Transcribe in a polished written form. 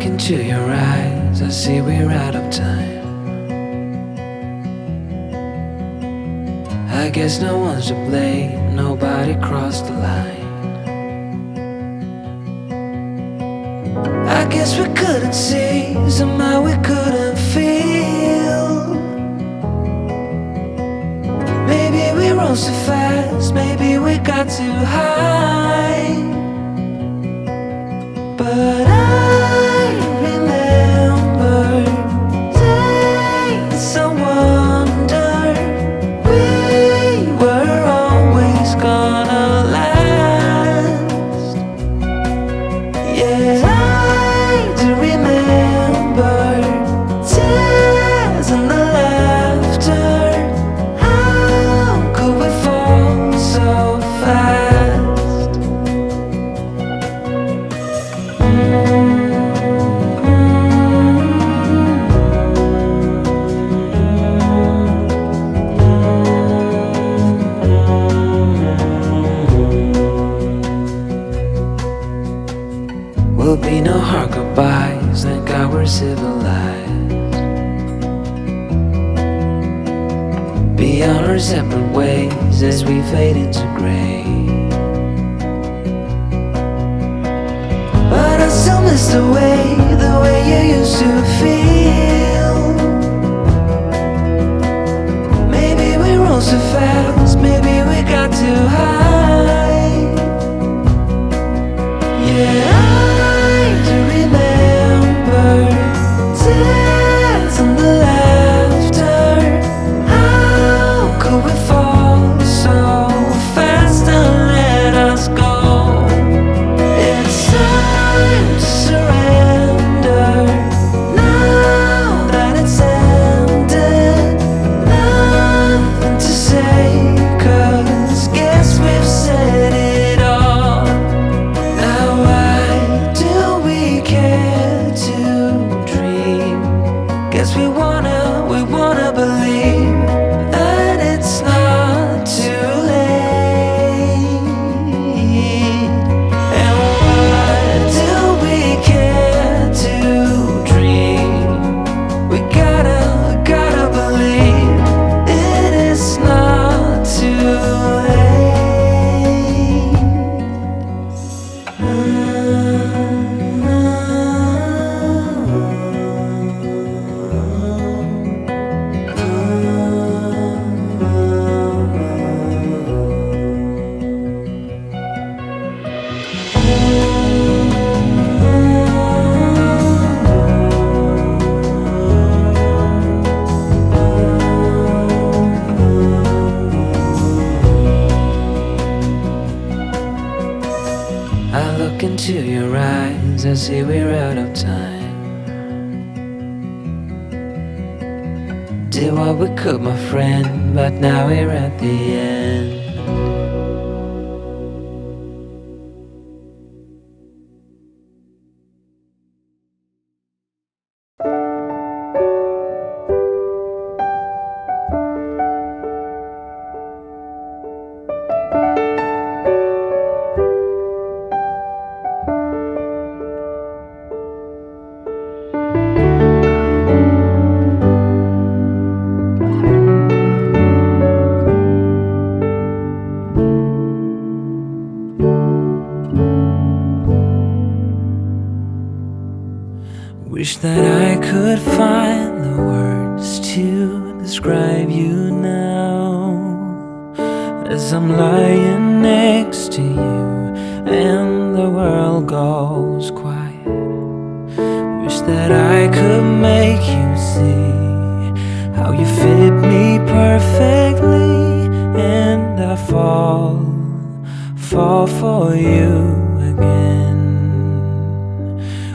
into your eyes, I see we're out of time. I guess no one's to blame, nobody crossed the line. I guess we couldn't see, somehow we couldn't feel. Maybe we rose too fast, maybe we got too high. But I remember days I wondered we were always gonna last. Yeah, I do remember tears and the laughter. How could we fall so fast? Will be no hard goodbyes, thank God we're civilized. Be on our separate ways as we fade into gray. But I still miss the way you used to feel. Maybe we rose too fast, maybe we got too high. Yeah, I do remember tears and the laughter. How could we fall so fast and let us go? It's time to surrender now that it's ended. Nothing to say, 'cause guess we've said it all. Now why do we care to dream? Guess we wanna believe that it's not too late. And why do we care to dream? We gotta believe it is not too late. I look into your eyes, I see we're out of time. Did what we could, my friend, but now we're at the end. Wish that I could find the words to describe you now, as I'm lying next to you and the world goes quiet. Wish that I could make you see